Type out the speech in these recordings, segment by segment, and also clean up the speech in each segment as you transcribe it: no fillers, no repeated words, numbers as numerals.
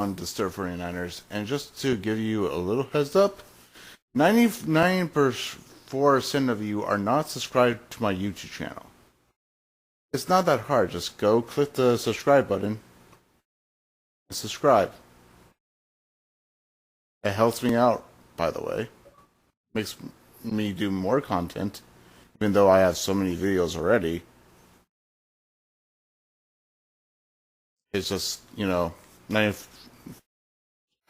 on Disturb 49ers, and just to give you a little heads up, 99% of you are not subscribed to my YouTube channel. It's not that hard. Just go click the subscribe button and subscribe. It helps me out, by the way. Makes me do more content, even though I have so many videos already. It's just,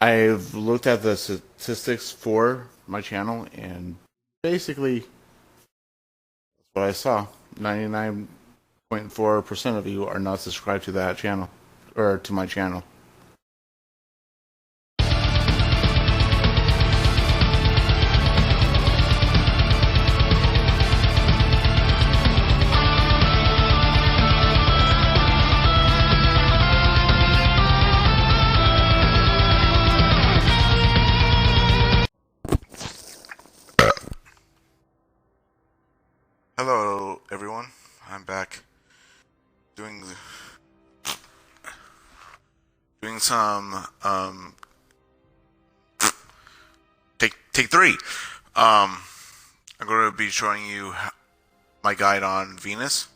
I've looked at the statistics for my channel, and basically, that's what I saw. 99.4% of you are not subscribed to that channel, or to my channel. Hello, everyone. I'm back doing some take three. I'm going to be showing you my guide on Venus.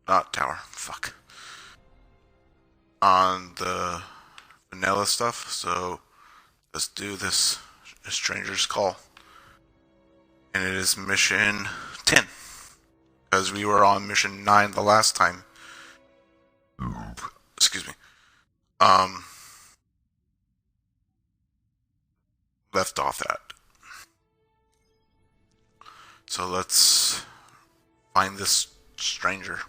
Not tower. Fuck. On the vanilla stuff. So let's do this. A Stranger's Call. And it is mission 10. Because we were on mission 9 the last time. Excuse me. Left off at. So let's find this stranger.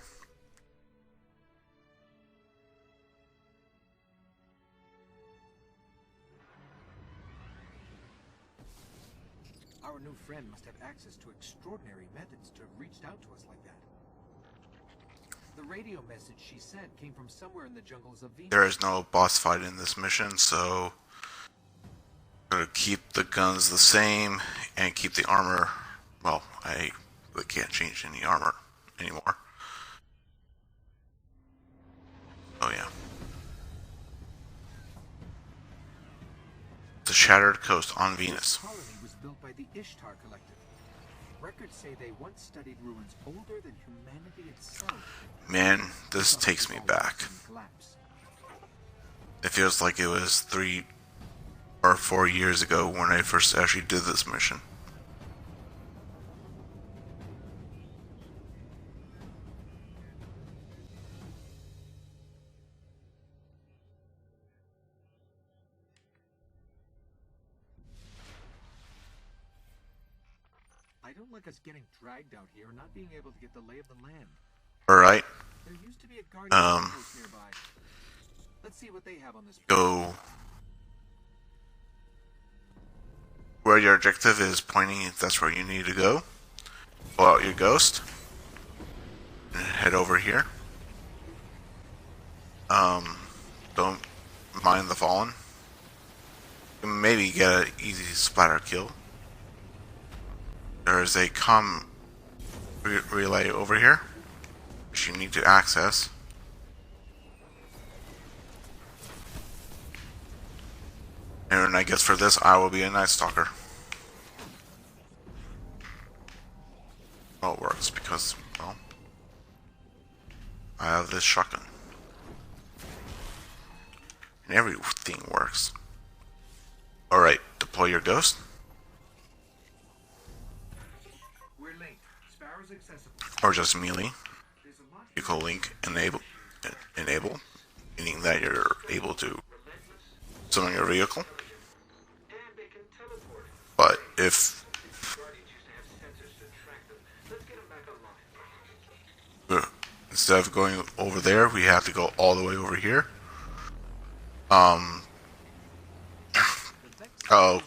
Our new friend must have access to extraordinary methods to have reached out to us like that. The radio message she sent came from somewhere in the jungles of Venus. There is no boss fight in this mission, so I'm gonna keep the guns the same and keep the armor. Well, I really can't change any armor anymore. Oh yeah. The Shattered Coast on Venus. The colony was built by the Ishtar Collective. Records say they once studied ruins older than humanity itself. Man, this takes me back. It feels like it was 3 or 4 years ago when I first actually did this mission. I don't like us getting dragged out here and not being able to get the lay of the land. Alright. There used to be a guardian post nearby. Let's see what they have on this. Go where your objective is pointing, if that's where you need to go. Pull out your ghost and head over here. Don't mind the fallen. You can maybe get an easy splatter kill. There is a relay over here, which you need to access. And I guess for this, I will be a Night Stalker. Well, it works because, well, I have this shotgun. And everything works. Alright, deploy your ghost. We're linked. Sparrow's accessible. Or just melee. Vehicle link enable, meaning that you're able to summon your vehicle. But if instead of going over there, we have to go all the way over here. Oh,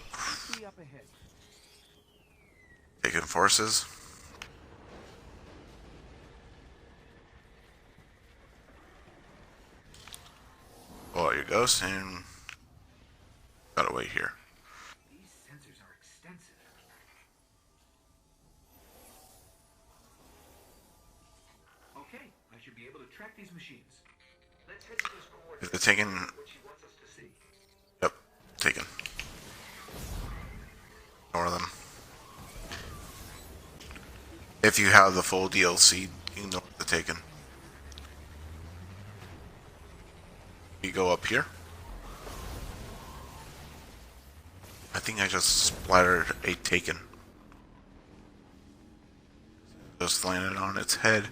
taking forces. Pull out your ghost and gotta wait here. These sensors are extensive. Okay, I should be able to track these machines. If they're taken... Yep, taken. Ignore them. If you have the full DLC, you know what they're taken. You go up here. I think I just splattered a taken. Just landed on its head.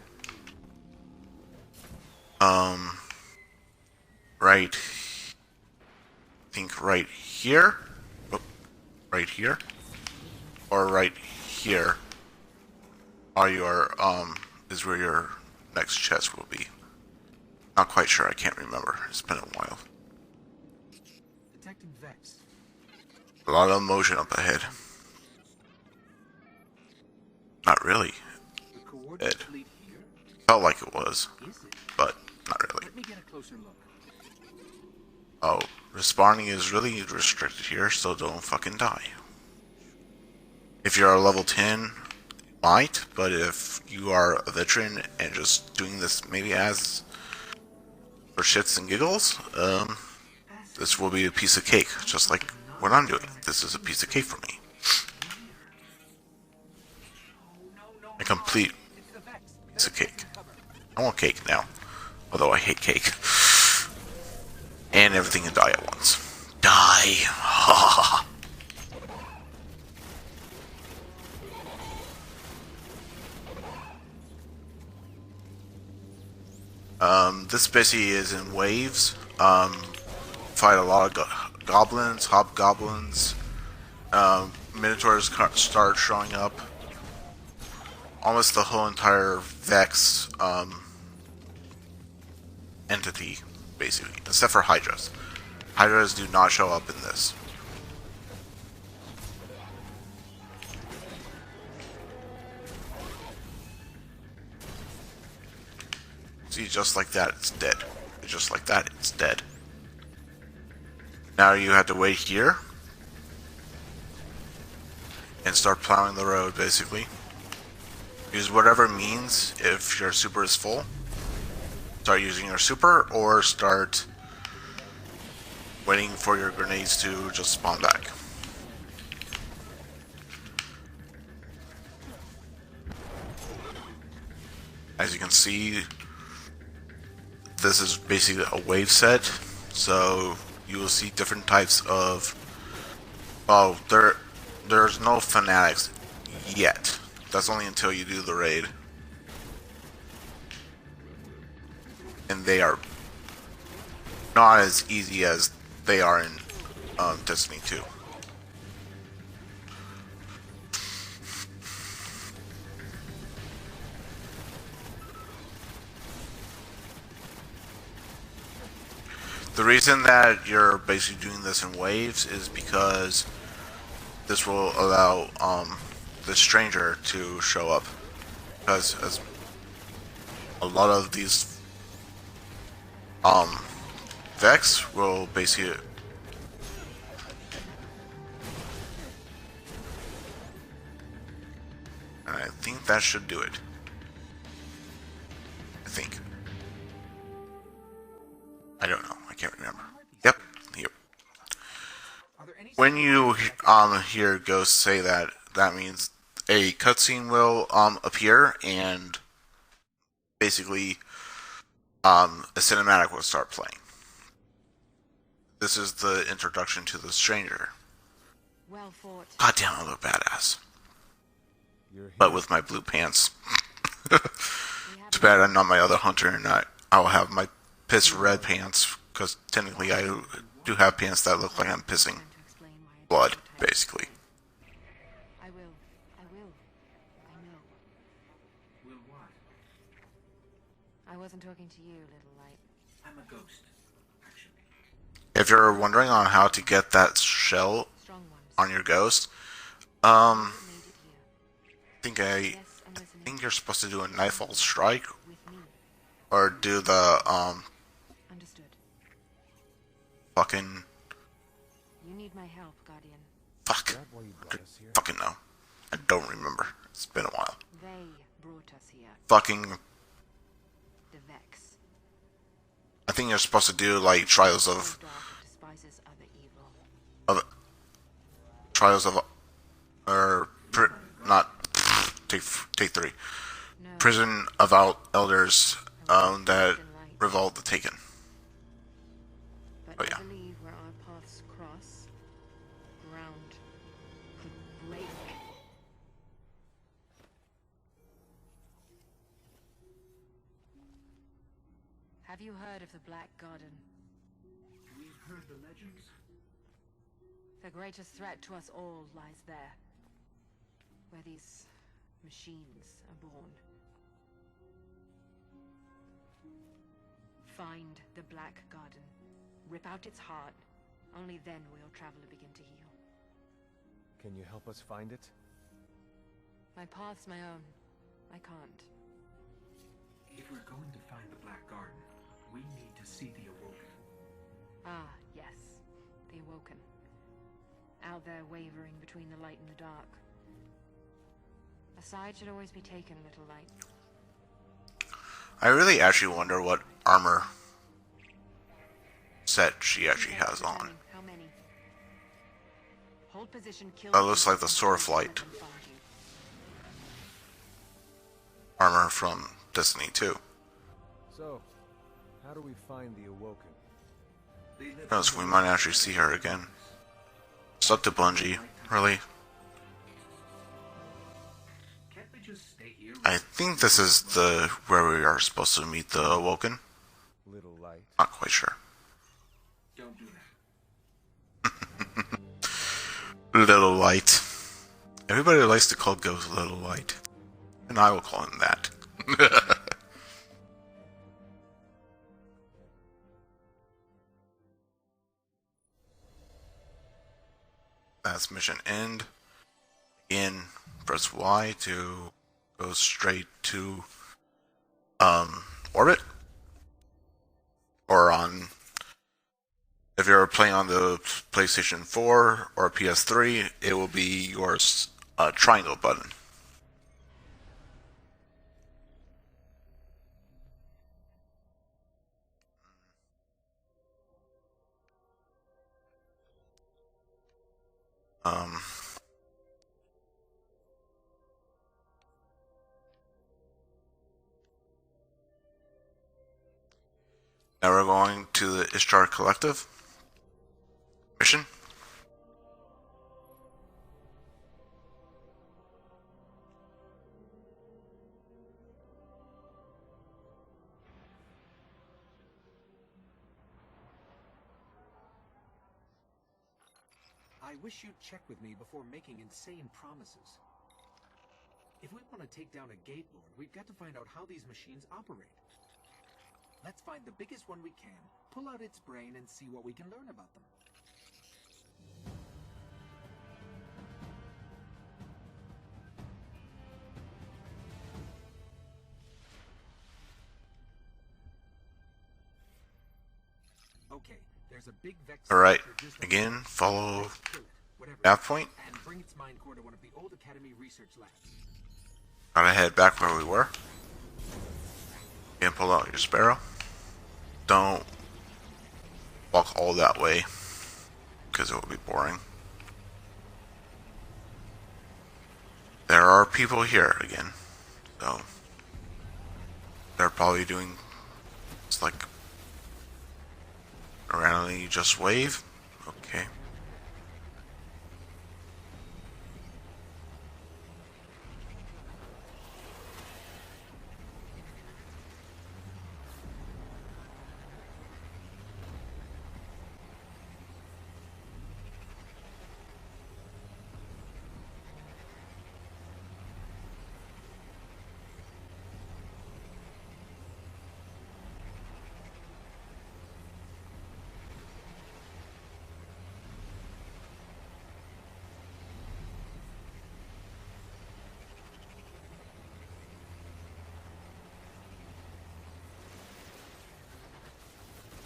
Right. I think right here. Oh, right here. Or right here. Are your, is where your next chest will be. Not quite sure, I can't remember. It's been a while. Detecting Vex. A lot of motion up ahead. Not really. The coordinates lead here? Felt like it was, Is it? but not really. Let me get a closer look. Oh, respawning is really restricted here, so don't fucking die. If you're a level 10, you might, but if you are a veteran and just doing this maybe as for shits and giggles, this will be a piece of cake, just like what I'm doing. This is a piece of cake for me. A complete piece of cake. I want cake now, although I hate cake. And everything can die at once. Die! This basically is in waves. Fight a lot of goblins, hobgoblins. Minotaurs start showing up. Almost the whole entire Vex entity, basically, except for Hydras. Hydras do not show up in this. See, just like that, it's dead. Just like that, it's dead. Now you have to wait here and start plowing the road, basically. Use whatever means if your super is full. Start using your super, or start waiting for your grenades to just spawn back. As you can see, this is basically a wave set, so you will see different types of... Oh, there's no fanatics yet. That's only until you do the raid. And they are not as easy as they are in Destiny 2. The reason that you're basically doing this in waves is because this will allow the stranger to show up. Because as a lot of these Vex will basically... And I think that should do it. I think. I don't know. I can't remember. Yep. Here. When you hear Ghost say that, that means a cutscene will appear, and basically a cinematic will start playing. This is the introduction to the stranger. Well fought. God damn, I look badass. But with my blue pants. Too bad I'm not my other hunter, and I'll have my piss red pants, because technically I do have pants that look like I'm pissing blood, basically. I will. I know. Will what? I wasn't talking to you, little light. I'm a ghost, actually. If you're wondering on how to get that shell Strong ones. on your ghost, Made it here. I think you're supposed to do a Nightfall Strike, With me. or do the Understood. fucking You need my help, Guardian. fuck. Fucking no. I don't remember. It's been a while. They brought us here. Fucking The Vex. I think you're supposed to do like trials So dark it despises other evil. of trials of or not take 3. No, Prison of elders that in light. revolt the taken. But Oh I yeah. believe where our paths cross, ground could break. Have you heard of the Black Garden? We've heard the legends. The greatest threat to us all lies there, where these machines are born. Find the Black Garden. Rip out its heart. Only then will traveler begin to heal. Can you help us find it? My path's my own. I can't. If we're going to find the Black Garden, we need to see the Awoken. Ah, yes. The Awoken. Out there wavering between the light and the dark. A side should always be taken, little light. I really actually wonder what armor set she actually has on. How many? Hold position, kill. That looks like the Sword of Light armor from Destiny 2. So, how do we find the Awoken? Yes, we might actually see her again. It's up to Bungie, really. Can't we just stay here? I think this is the where we are supposed to meet the Awoken. Little light. Not quite sure. Don't do that. Little Light. Everybody likes to call Ghost Little Light. And I will call him that. That's mission end. Again, press Y to go straight to orbit. Or on, if you're playing on the PlayStation 4 or PS3, it will be your triangle button. Now we're going to the Ishtar Collective mission. I wish you'd check with me before making insane promises. If we want to take down a Gate Lord, we've got to find out how these machines operate. Let's find the biggest one we can, pull out its brain, and see what we can learn about them. Okay, there's a big Vex. Alright, structure just over again, there. follow Let's kill it, whatever that it is, point. and bring its mind core to one of the old Academy research labs. Gotta head back where we were. And pull out your sparrow. Don't walk all that way, because it will be boring. There are people here again, so they're probably doing, it's like randomly just wave. Okay.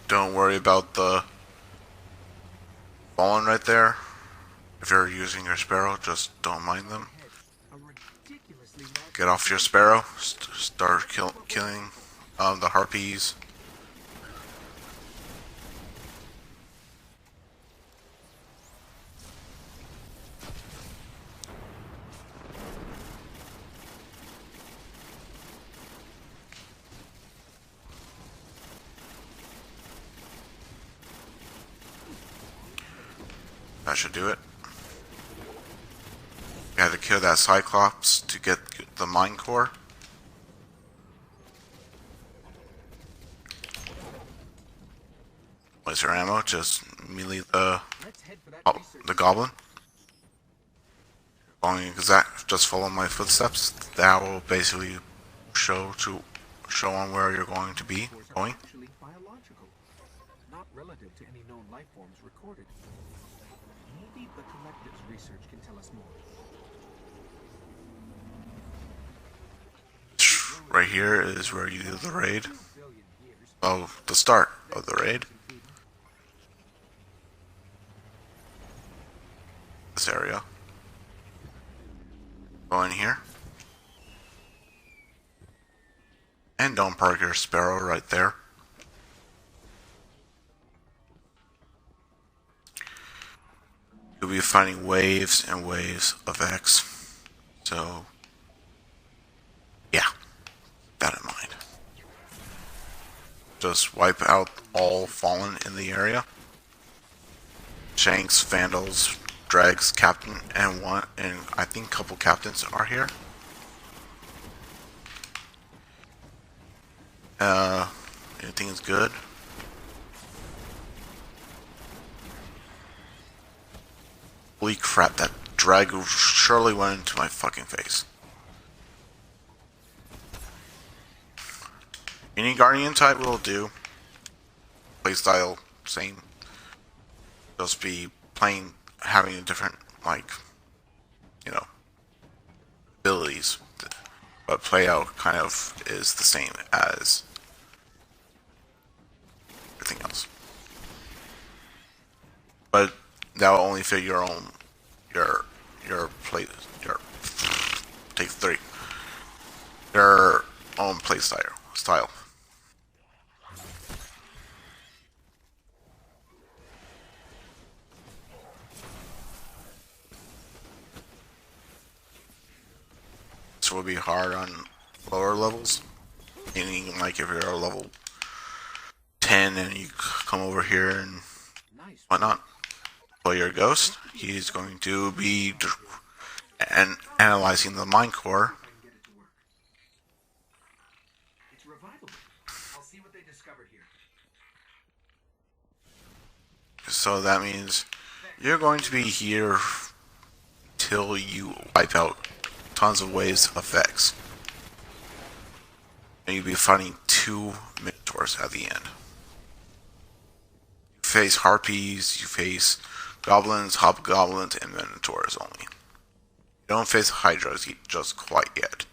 Don't worry about the fallen right there. If you're using your sparrow, just don't mind them. A ridiculously large Get off your sparrow. Start killing the harpies. That should do it. We had to kill that Cyclops to get the mine core. Laser ammo, just melee the goblin. Only just follow my footsteps. That will basically show on where you're going to be going. Actually biological, not relative to any known life forms recorded. Maybe the Collective's research can tell us more. Right here is where you do the raid. Oh, the start of the raid. This area. Go in here. And don't park your Sparrow right there. You'll be finding waves and waves of X. So, yeah, that in mind. Just wipe out all fallen in the area. Shanks, Vandals, Drags, Captain, and I think a couple captains are here. Anything is good. Holy crap, that drag surely went into my fucking face. Any Guardian type will do. Playstyle, same. Just be playing, having a different, abilities. But playout kind of is the same as everything else. But that will only fit your own, your take 3. Your own play style. This will be hard on lower levels. Meaning, like, if you're a level 10 and you come over here and whatnot, play your ghost, he's going to be analyzing the mine core. It's revivable. I'll see what they discovered here. So that means you're going to be here till you wipe out tons of waves of effects. And you'll be fighting 2 Minotaurs at the end. You face Harpies, you face Goblins, Hobgoblins, and Minotaurs only. You don't face Hydras just quite yet.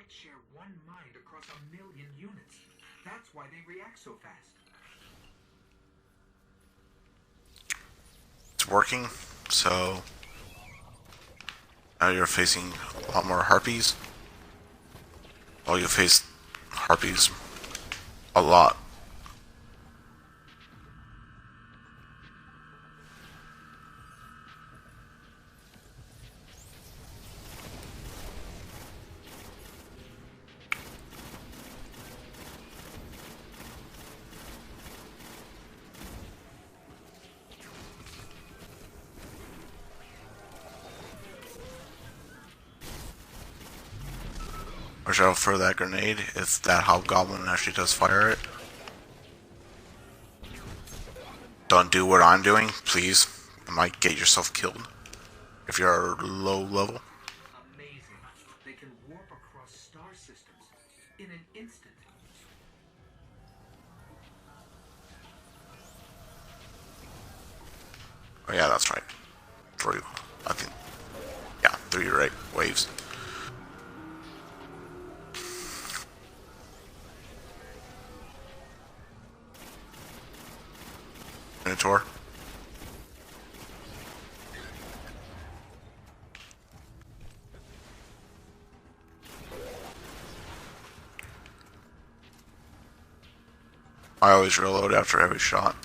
Share one mind across 1,000,000 units. That's why they react so fast. It's working, so now you're facing a lot more Harpies. Well, you face Harpies a lot. Watch out for that grenade if that Hobgoblin actually does fire it. Don't do what I'm doing, please. You might get yourself killed if you're low level. Amazing. They can warp across star systems in an instant. Oh yeah, that's right. 3, I think. Yeah, 3 waves. Minotaur. always reload after every shot.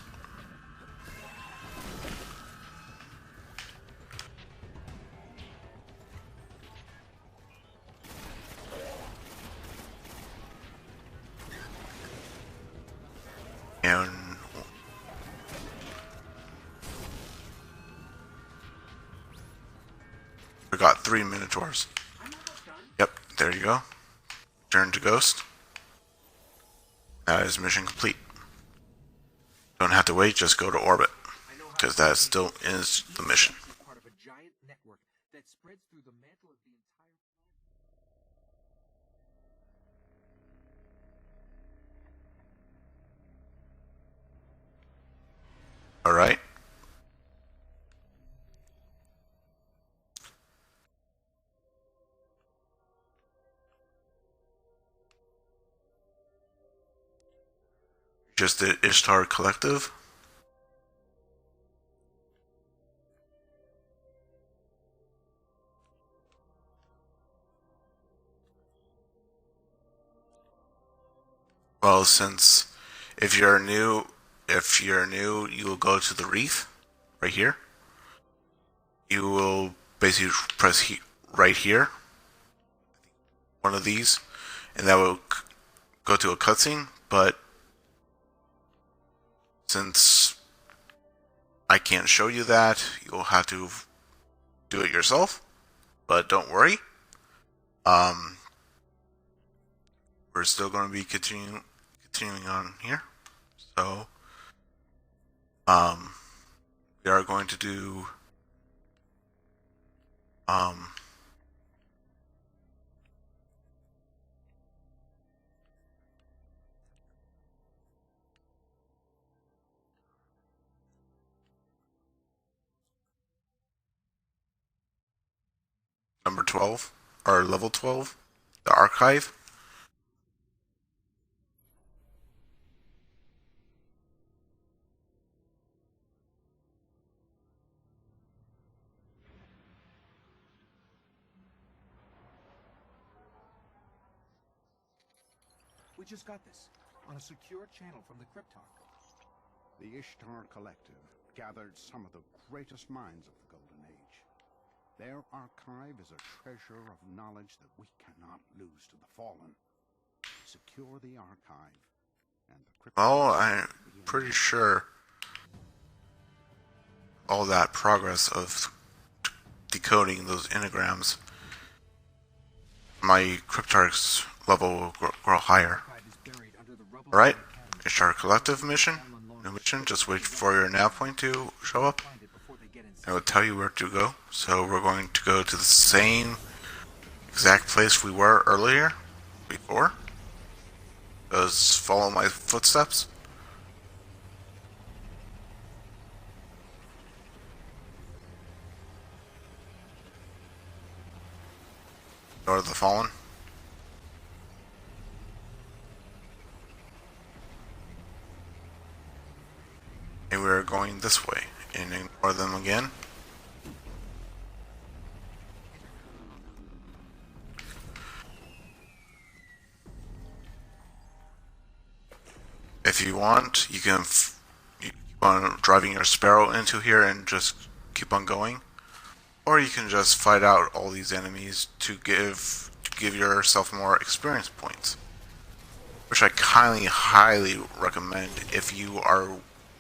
And we got 3 Minotaurs. Yep, there you go. Turn to Ghost. That is mission complete. Don't have to wait, just go to orbit. Because that still is the mission. Part of a giant network that spreads through the mantle of the entire Alright. Just the Ishtar Collective. Well, since if you're new, you will go to the reef right here. You will basically press right here, one of these, and that will go to a cutscene. But since I can't show you that, you'll have to do it yourself. But don't worry, we're still going to be continuing on here. So, we are going to do number 12 or level 12, the archive. We just got this on a secure channel from the Cryptarch. The Ishtar Collective gathered some of the greatest minds of the Golden Age. Their archive is a treasure of knowledge that we cannot lose to the fallen. Secure the archive, and the Cryptarch... Well, I'm pretty sure all that progress of decoding those engrams, my Cryptarch's level will grow higher. Alright, Ishtar Collective mission. New mission, just wait for your nav point to show up. And it will tell you where to go. So we're going to go to the same exact place we were earlier, before. Just follow my footsteps. Door of the Fallen. And we're going this way, and ignore them again. If you want, you can keep on driving your Sparrow into here and just keep on going, or you can just fight out all these enemies to give yourself more experience points, which I highly recommend if you are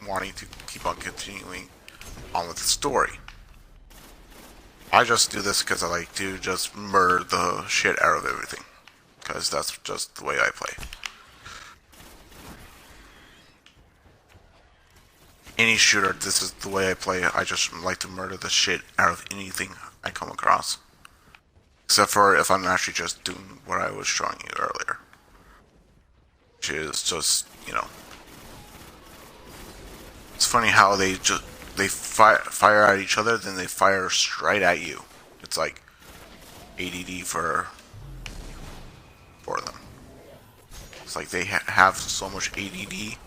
wanting to keep on continuing on with the story. I just do this because I like to just murder the shit out of everything, because that's just the way I play. Any shooter, this is the way I play. I just like to murder the shit out of anything I come across. Except for if I'm actually just doing what I was showing you earlier. Which is just, you know. It's funny how they fire at each other, then they fire straight at you. It's like ADD for them. It's like they have so much ADD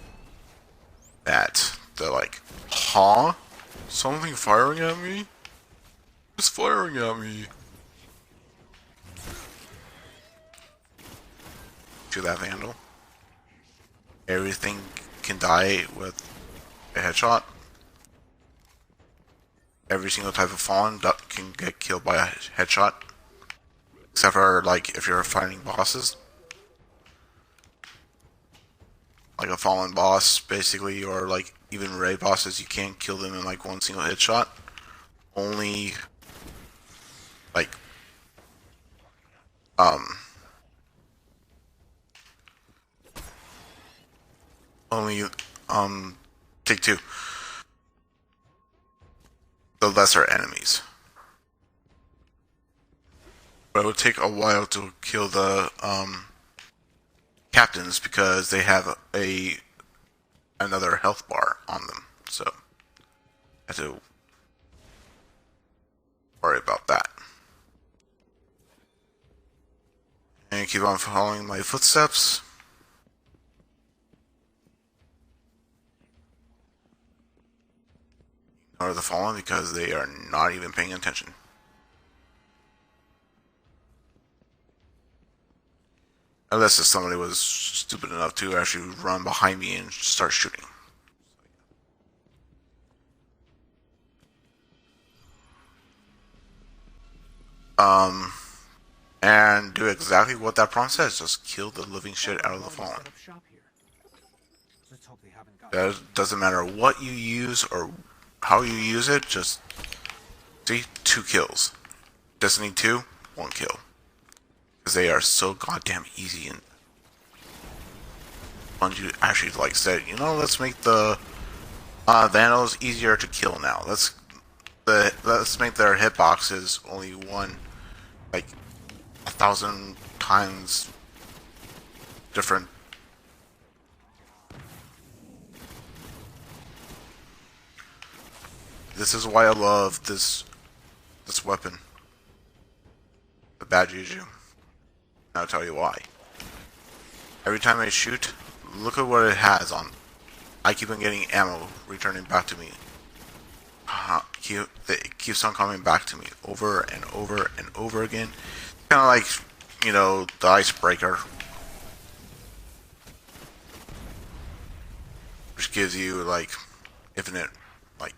that they're like, huh? Something firing at me? Who's firing at me? To that Vandal. Everything can die with a headshot. Every single type of fallen that can get killed by a headshot. Except for, like, if you're fighting bosses. Like a fallen boss, basically, or like even raid bosses, you can't kill them in like one single headshot. Only, like, only, take two. The lesser enemies. But it would take a while to kill the, captains because they have another health bar on them, so I have to worry about that. And keep on following my footsteps. Ignore the fallen because they are not even paying attention. Unless if somebody was stupid enough to actually run behind me and start shooting. And do exactly what that prompt says. Just kill the living shit out of the fallen. That doesn't matter what you use or how you use it, just see, 2 kills. Destiny 2, 1 kill. Because they are so goddamn easy, and Bungie actually like said, you know, let's make the Vandals easier to kill now. Let's make their hitboxes only one, like 1,000 times different. This is why I love this weapon, the Bad Juju. I'll tell you why. Every time I shoot, look at what it has on. I keep on getting ammo returning back to me. It keeps on coming back to me over and over and over again. Kind of like, you know, the icebreaker, which gives you like infinite, like,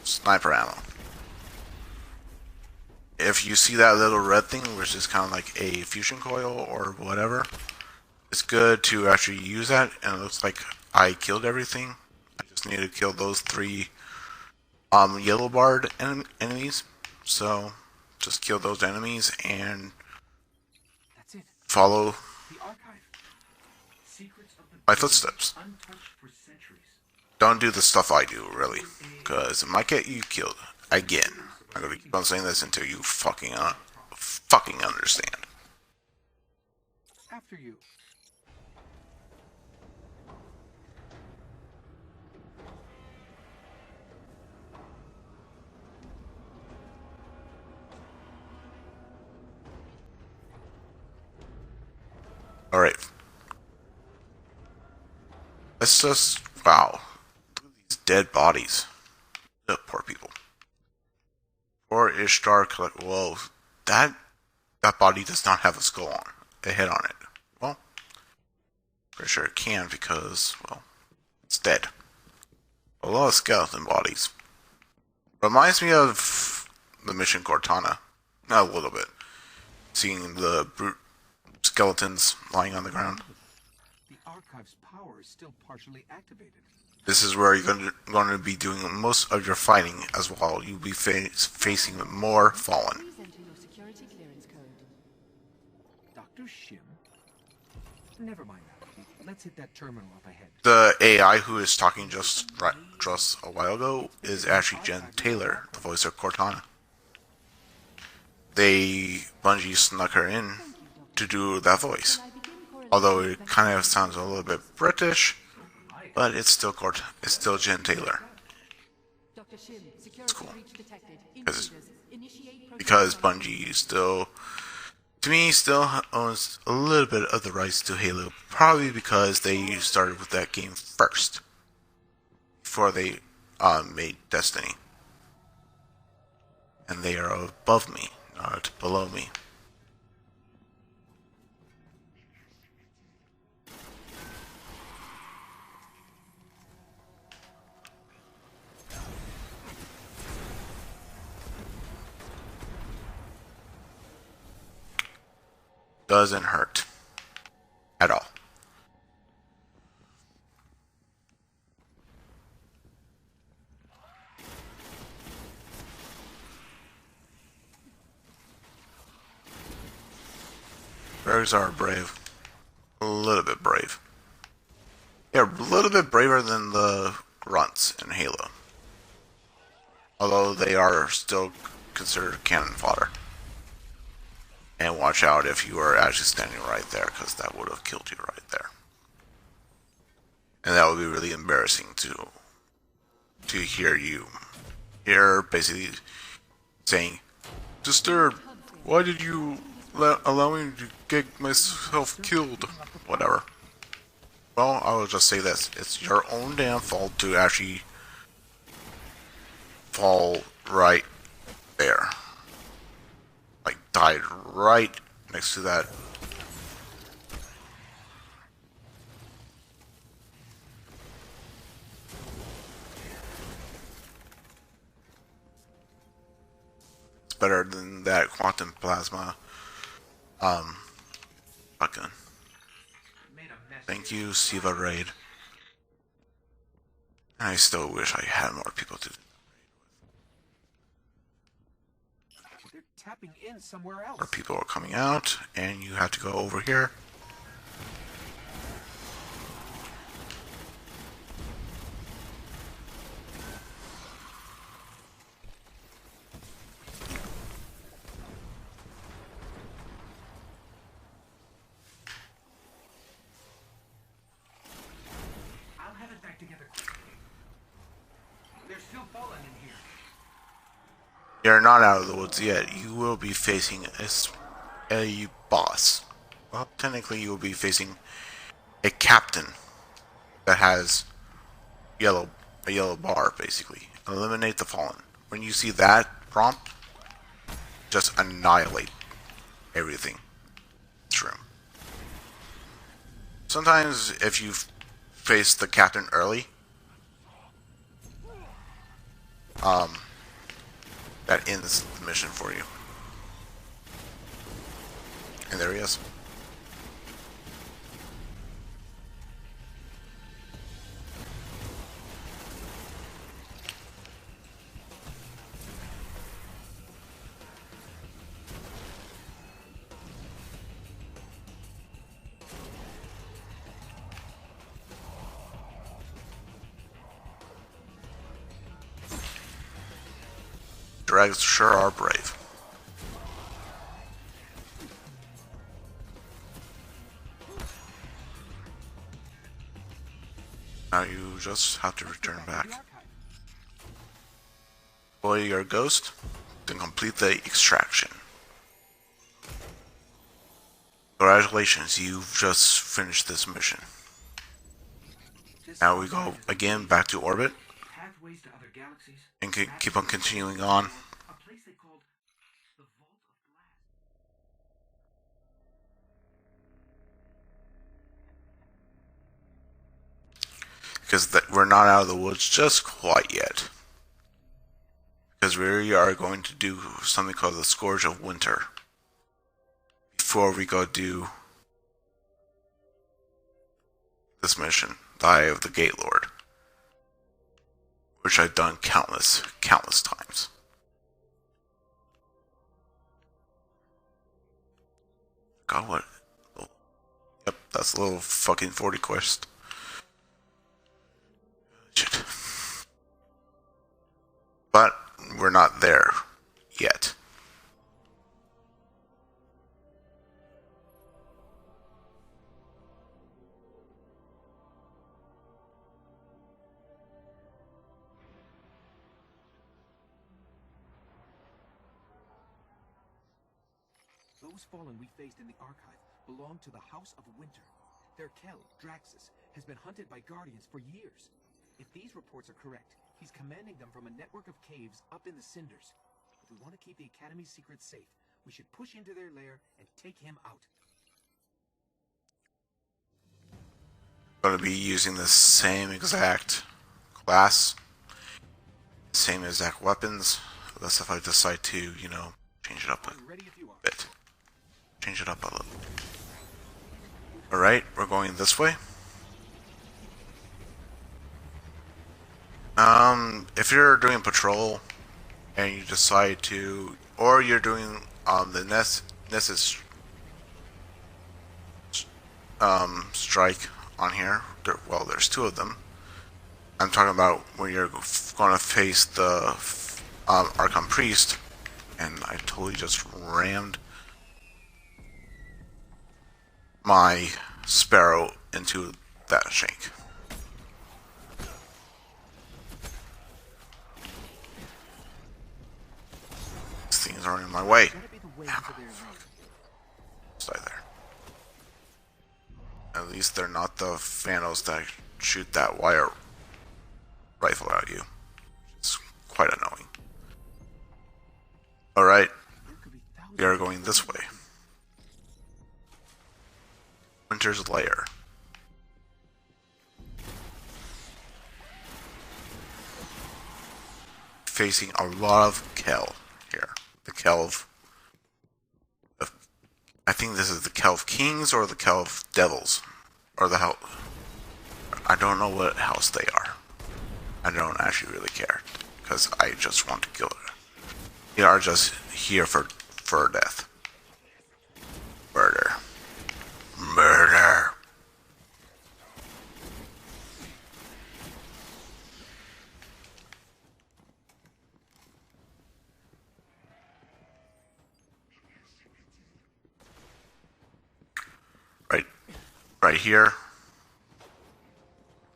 sniper ammo. If you see that little red thing, which is kind of like a fusion coil or whatever, it's good to actually use that. And it looks like I killed everything. I just need to kill those 3 yellow barred enemies. So just kill those enemies and That's it. follow The archive. Secrets of the my footsteps. untouched for centuries. Don't do the stuff I do, really, because it might get you killed again. I'm gonna keep on saying this until you fucking understand. After you. Alright. Let's just, wow. Look at these dead bodies. Ugh, poor people. Poor Ishtar Collective. Whoa, that body does not have a skull on, a head on it. Well, pretty sure it can because, well, it's dead. A lot of skeleton bodies. Reminds me of the mission Cortana. A little bit. Seeing the brute skeletons lying on the ground. The archive's power is still partially activated. This is where you're going to be doing most of your fighting as well. You'll be facing more fallen. Please enter your security clearance code. Dr. Shim? Never mind that. Let's hit that terminal up ahead. The AI who is talking just a while ago is actually Jen Taylor, the voice of Cortana. Bungie snuck her in to do that voice. Although it kind of sounds a little bit British, but it's still Jen Taylor. Dr. Shim, security cool. breach detected. Because, Initiate because Bungie still, to me, still owns a little bit of the rights to Halo. Probably because they started with that game first. Before they made Destiny. And they are above me, not below me. doesn't hurt at all. Bergs are brave. A little bit brave. They're a little bit braver than the grunts in Halo. Although they are still considered cannon fodder. And watch out if you are actually standing right there, because that would have killed you right there. And that would be really embarrassing to hear you here basically saying, "Disturbed, why did you allow me to get myself killed?" Whatever. Well, I will just say this. It's your own damn fault to actually fall right there. Like, died right next to that. It's better than that quantum plasma. Fucking. Thank you, Siva Raid. And I still wish I had more people to. They're tapping in somewhere else. More people are coming out, and you have to go over here. I'll have it back together quickly. They're still falling in here. You're not out of the woods yet. You will be facing a boss. Well, technically you will be facing a captain that has a yellow bar, basically. Eliminate the fallen. When you see that prompt, just annihilate everything in this room. Sometimes if you face the captain early, that ends the mission for you. And there he is. Dragons sure are brave. Now you just have to return back. Deploy your ghost, then complete the extraction. Congratulations, you've just finished this mission. Now we go again back to orbit Pathways to other galaxies. and keep on continuing on. A place they called the Vault of Glass. Because we're not out of the woods just quite yet. Because we are going to do something called the Scourge of Winter before we go do this mission, the Eye of the Gate Lord, which I've done countless times. God, what? Yep, that's a little fucking 40 quest. Shit. But we're not there yet. Those fallen we faced in the archive belong to the House of Winter. Their Kel, Draxus, has been hunted by Guardians for years. If these reports are correct, he's commanding them from a network of caves up in the Cinders. If we want to keep the Academy's secrets safe, we should push into their lair and take him out. Going to be using the same exact class, same exact weapons, unless if I decide to, change it up a I'm ready if you are. bit. change it up a little. Alright, we're going this way. If you're doing patrol and you decide to, or you're doing the Nessus strike on here. Well, there's two of them. I'm talking about when you're going to face the Archon Priest, and I totally just rammed my Sparrow into that shank. These things are in my way. Stay there. At least they're not the Phantoms that shoot that wire rifle at you. It's quite annoying. Alright, we are going this way. Winter's Lair. Facing a lot of Kel here. The Kelv. I think this is the Kelv Kings or the Kelv Devils. Or the Hell. I don't know what house they are. I don't actually really care. Because I just want to kill her. They are just here for death. Murder. Murder. Right here.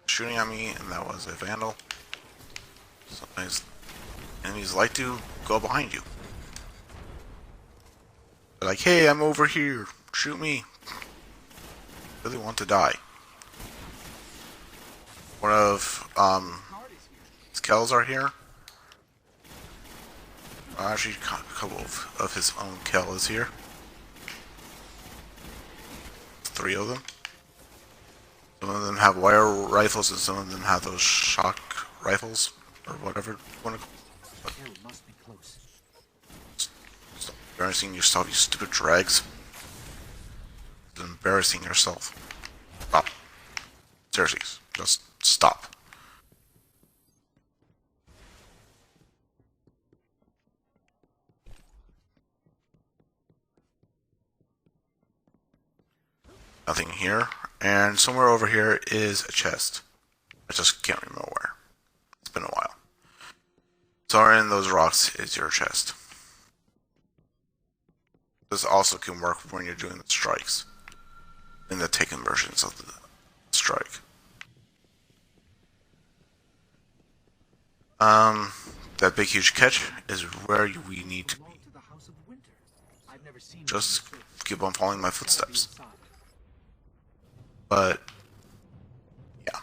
Shooting at me, and that was a Vandal. Sometimes enemies like to go behind you. They're like, hey, I'm over here. Shoot me. Really want to die. One of Skells are here. Actually, a couple of his own Kel is here. 3 of them. Some of them have wire rifles, and some of them have those shock rifles, or whatever you want to call it. Must be close. Stop embarrassing yourself, you stupid drags. You're embarrassing yourself. Stop. Seriously, just stop. Nothing here. And somewhere over here is a chest. I just can't remember where. It's been a while. Somewhere in those rocks is your chest. This also can work when you're doing the strikes. In the taken versions of the strike. That big huge catch is where we need to be. Just keep on following my footsteps. But, yeah.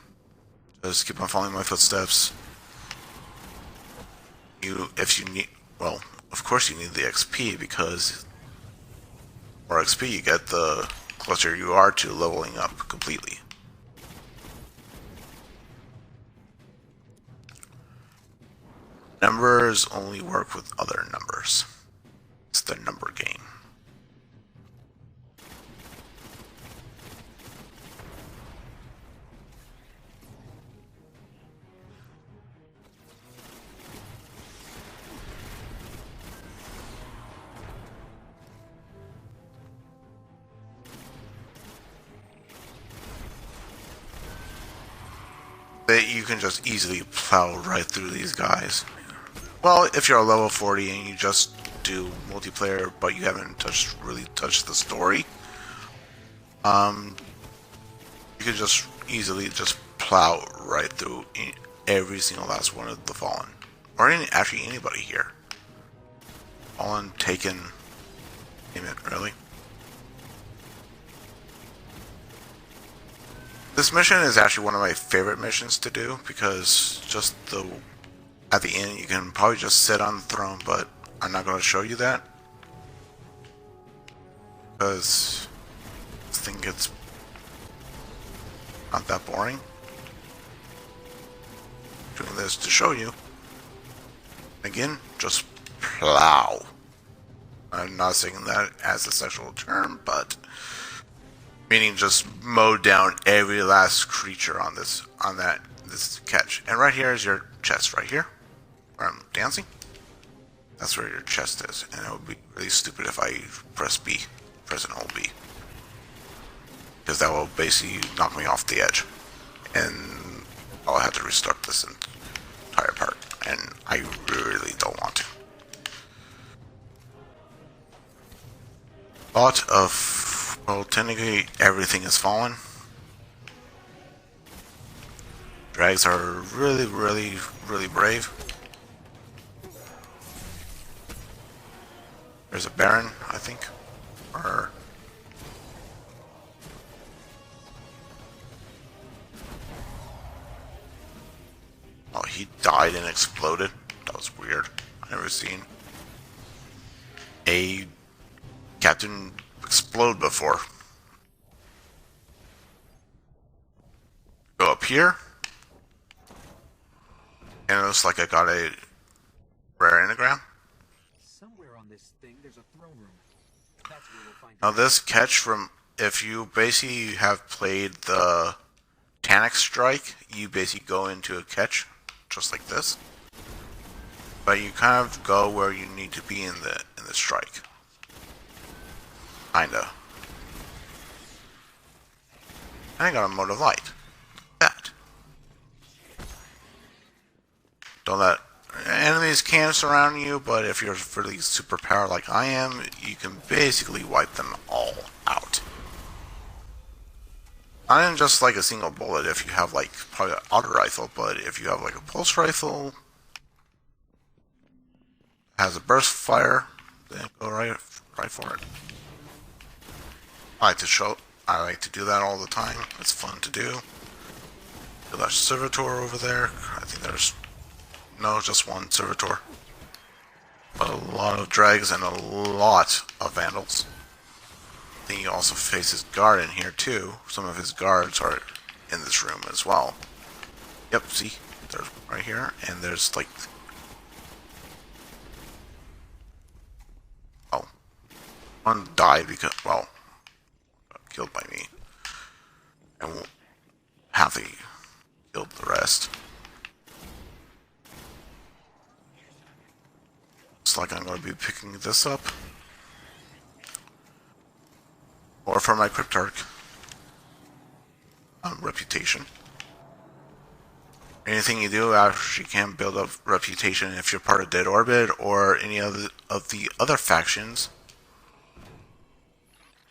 Just keep on following my footsteps. If you need, well, of course you need the XP, because the more XP you get, the closer you are to leveling up completely. Numbers only work with other numbers. It's the number game. You can just easily plow right through these guys. Well, if you're a level 40 and you just do multiplayer, but you haven't really touched the story, you can just easily just plow right through every single last one of the Fallen, or actually anybody here. Fallen, Taken, name it, really. This mission is actually one of my favorite missions to do, because just at the end you can probably just sit on the throne, but I'm not going to show you that, because this thing gets not that boring. Doing this to show you. Again, just plow. I'm not saying that as a sexual term, but meaning just mow down every last creature on this catch. And right here is your chest, right here, where I'm dancing. That's where your chest is, and it would be really stupid if I press and hold B, because that will basically knock me off the edge, and I'll have to restart this entire part, and I really don't want to. Lot of, well, technically everything is fallen. Drags are really, really, really brave. There's a Baron, I think, or oh, he died and exploded. That was weird. I've never seen a captain explode before. Go up here, and it looks like I got a rare anagram. Somewhere on this thing, there's a throne room. That's where we'll find. Now this catch from, if you basically have played the Tannic Strike, you basically go into a catch just like this, but you kind of go where you need to be in the strike, kinda. And I got a mode of light. That. Don't let enemies can surround you, but if you're really super powered like I am, you can basically wipe them all out. Not in just like a single bullet if you have like probably an auto rifle, but if you have like a pulse rifle, has a burst fire, then go right for it. I like to do that all the time. It's fun to do. The last servitor over there. I think there's just one servitor. But a lot of drags and a lot of vandals. I think he also faces guard in here too. Some of his guards are in this room as well. Yep, see? There's right here, and there's like... Oh. One died because, well, killed by me. And half he killed the rest. Looks like I'm going to be picking this up. Or for my Cryptarch. Reputation. Anything you do actually can build up reputation if you're part of Dead Orbit or any of the other factions.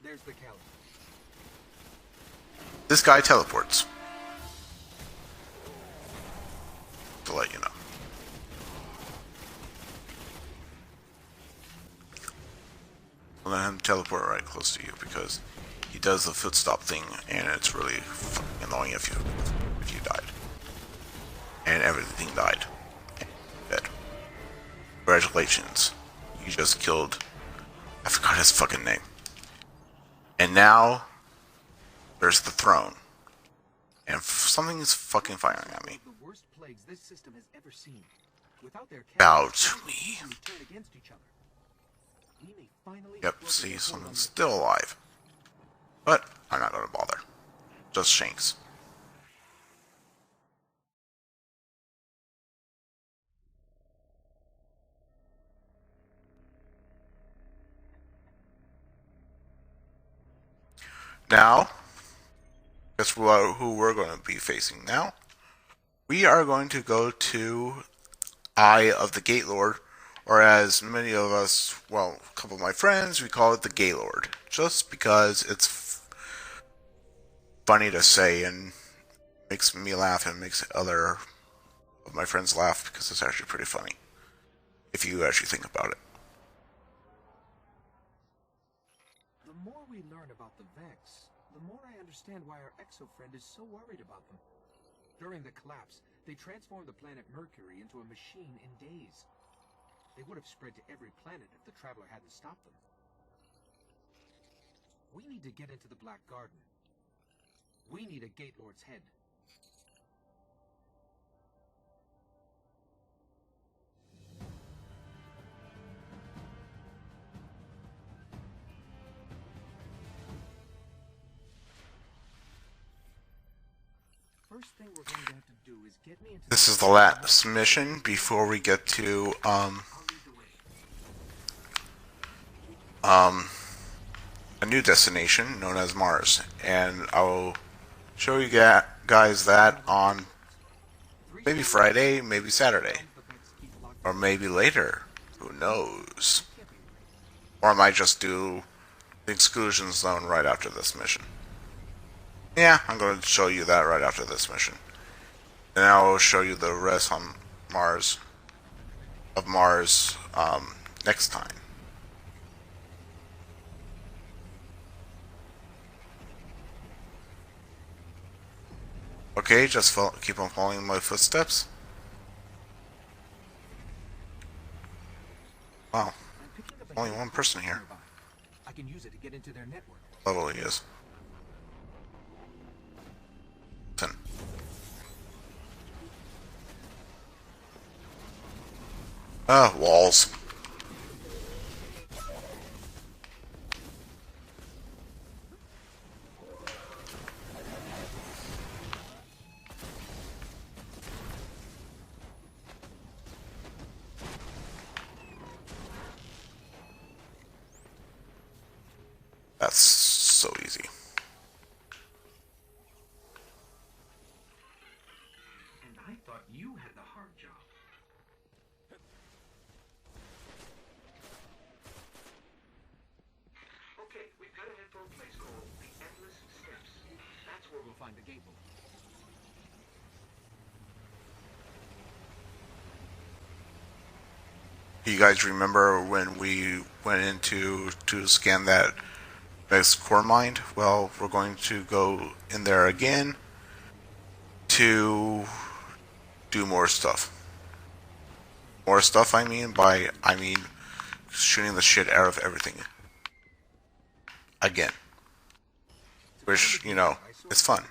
There's the calendar. This guy teleports. To let you know. I'll let him teleport right close to you because he does the footstop thing and it's really fucking annoying if you died. And everything died. Dead. Congratulations. You just killed... I forgot his fucking name. And now... there's the throne. And something is fucking firing at me. The worst plagues this system has ever seen. Without their Bow to me. turn against each other. We may finally Yep, see, someone's still alive. But I'm not gonna bother. Just Shanks. Now, guess who we're going to be facing now? We are going to go to Eye of the Gate Lord, or as many of us, well, a couple of my friends, we call it the Gaylord, just because it's funny to say and makes me laugh and makes other of my friends laugh because it's actually pretty funny, if you actually think about it. The more we learn about the Vex, the more I understand why our exo-friend is so worried about them. During the collapse, they transformed the planet Mercury into a machine in days. They would have spread to every planet if the Traveler hadn't stopped them. We need to get into the Black Garden. We need a Gate Lord's head. first thing we're going to have to do is get me into This is the last mission before we get to I'll lead the way. a new destination known as Mars, and I'll show you guys that on maybe Friday, maybe Saturday, or maybe later. Who knows? Or I might just do the Exclusion Zone right after this mission. Yeah, I'm going to show you that right after this mission. And I will show you the rest on Mars, next time. Okay, just keep on following my footsteps. Wow, only one person here. I can use it to get into their network. Level he is. 10. Walls. That's so easy. And I thought you had the hard job. Okay, we've got to head for a place called the Endless Steps. That's where we'll find the gable. You guys remember when we went into to scan that next core mine? Well, we're going to go in there again to do more stuff. More stuff, I mean shooting the shit out of everything. Again. Which, you know, it's fun.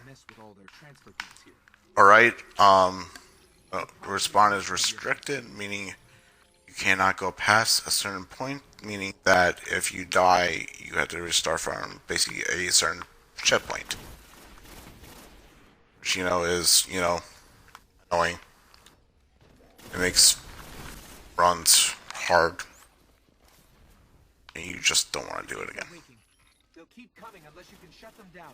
Alright, respawn is restricted, meaning you cannot go past a certain point, meaning that if you die, you have to restart from basically a certain checkpoint. Which, you know, is, you know, annoying. It makes runs hard. And you just don't want to do it again. They'll keep coming unless you can shut them down.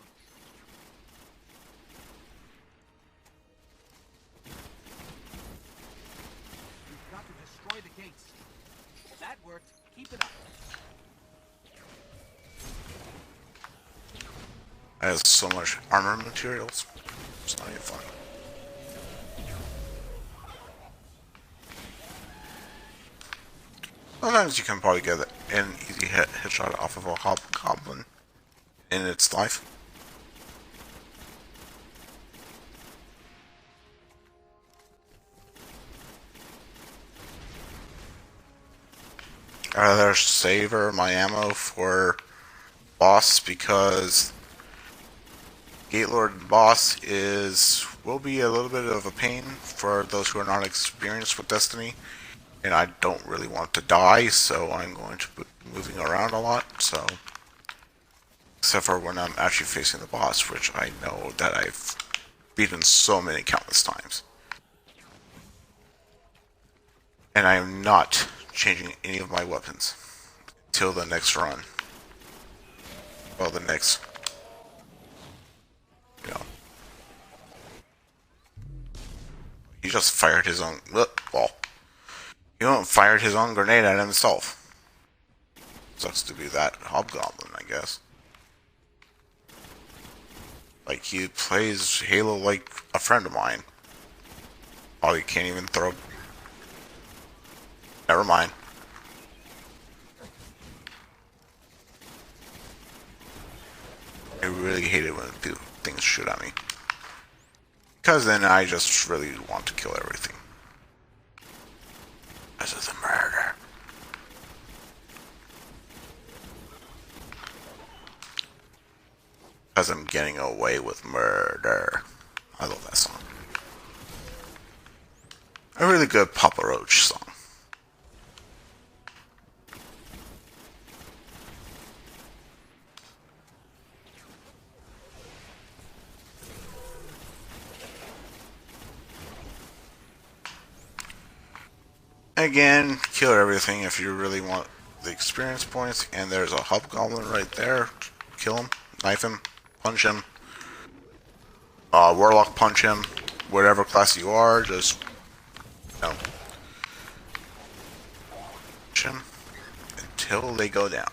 You've got to destroy the gates. That worked. Keep it up. It has so much armor materials. It's not even fun. Sometimes you can probably get an easy headshot off of a hobgoblin in its life. I'd rather savor my ammo for boss because Gatelord boss will be a little bit of a pain for those who are not experienced with Destiny. And I don't really want to die, so I'm going to be moving around a lot, so... Except for when I'm actually facing the boss, which I know that I've beaten so many countless times. And I am not changing any of my weapons till the next run. Well, the next... You know... He just fired his own... Well... He went and fired his own grenade at himself. Sucks to be that hobgoblin, I guess. Like, he plays Halo like a friend of mine. Probably can't even throw... Never mind. I really hate it when things shoot at me. Because then I just really want to kill everything. This is a murder. Because I'm getting away with murder. I love that song. A really good Papa Roach song. again, kill everything if you really want the experience points. And there's a hobgoblin right there. Kill him, knife him, punch him. Warlock punch him. Whatever class you are, just punch him until they go down.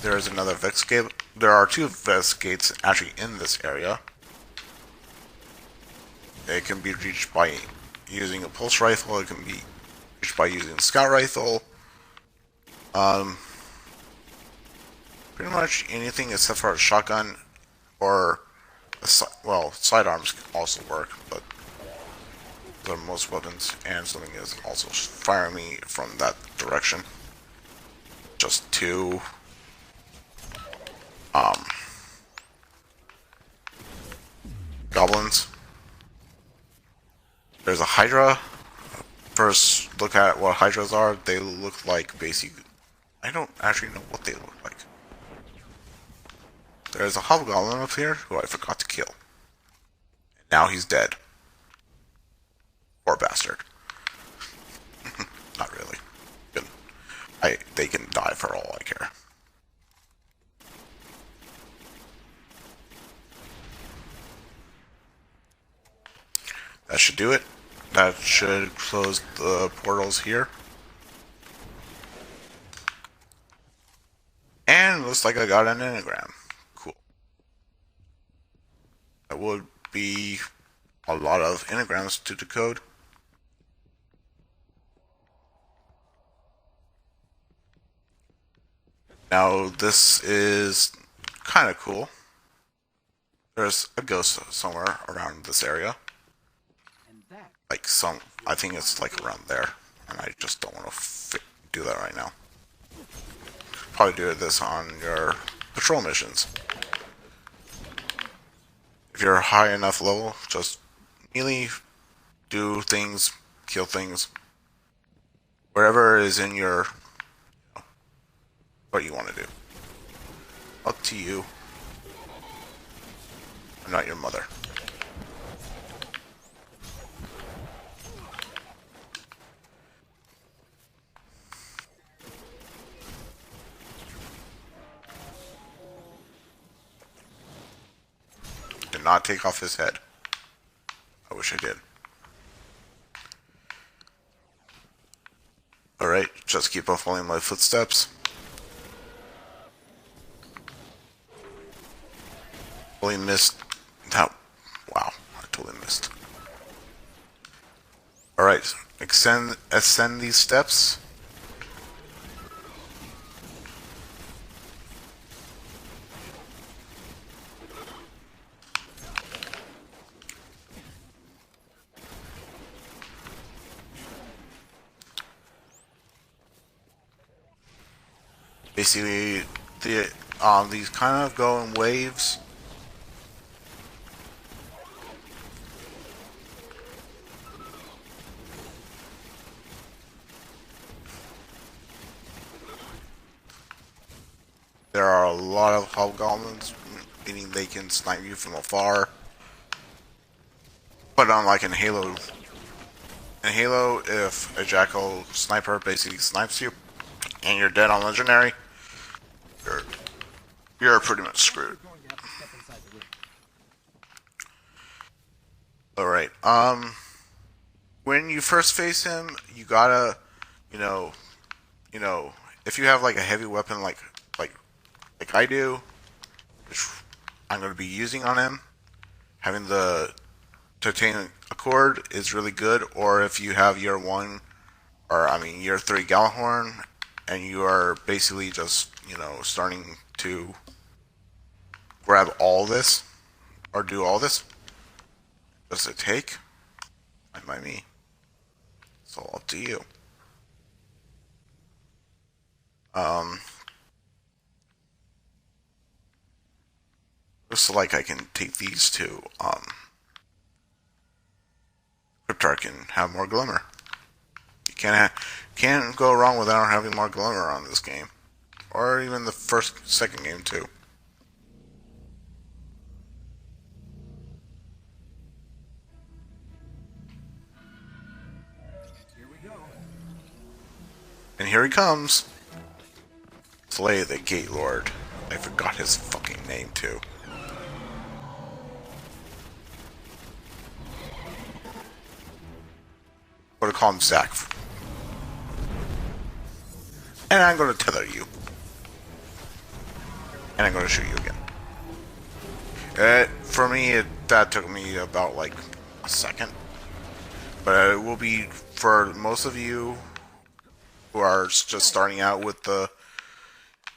There is another Vex gate. There are 2 Vex gates actually in this area. It can be reached by using a pulse rifle. It can be reached by using a scout rifle. Pretty much anything except for a shotgun or well, sidearms also work, but those are most weapons, and something is also firing me from that direction. Just 2 goblins. There's a Hydra. First look at what Hydras are. They look like basically, I don't actually know what they look like. There's a Hobgoblin up here who I forgot to kill. And now he's dead. Poor bastard. Not really. They can die for all I care. That should do it. That should close the portals here. And looks like I got an anagram. Cool. That would be a lot of anagrams to decode. Now this is kind of cool. There's a ghost somewhere around this area. Like I think it's like around there. And I just don't want to do that right now. Probably do this on your patrol missions. If you're high enough level, just melee, do things, kill things. Whatever is in your, what you want to do. Up to you. I'm not your mother. Did not take off his head. I wish I did. Alright, just keep on following my footsteps. Totally missed that. Wow, I totally missed. Alright, ascend these steps. Basically, these kind of go in waves. There are a lot of hobgoblins, meaning they can snipe you from afar. But unlike in Halo, if a Jackal sniper basically snipes you and you're dead on Legendary, you're pretty much screwed. Alright, when you first face him, you gotta, if you have like a heavy weapon like I do, which I'm going to be using on him, having the titanium accord is really good. Or if you have year 3 Gallahorn, and you are basically just, starting to grab all this, or do all this. Does it take? Fine by me. It's all up to you. Looks like I can take these two, Cryptarch and have more Glimmer. You can't go wrong without having more Glimmer on this game. Or even the second game too. And here he comes. Slay the Gate Lord. I forgot his fucking name too. I'm gonna call him Zach. And I'm gonna tether you. And I'm gonna shoot you again. For me, that took me about like a second. But it will be for most of you who are just starting out with the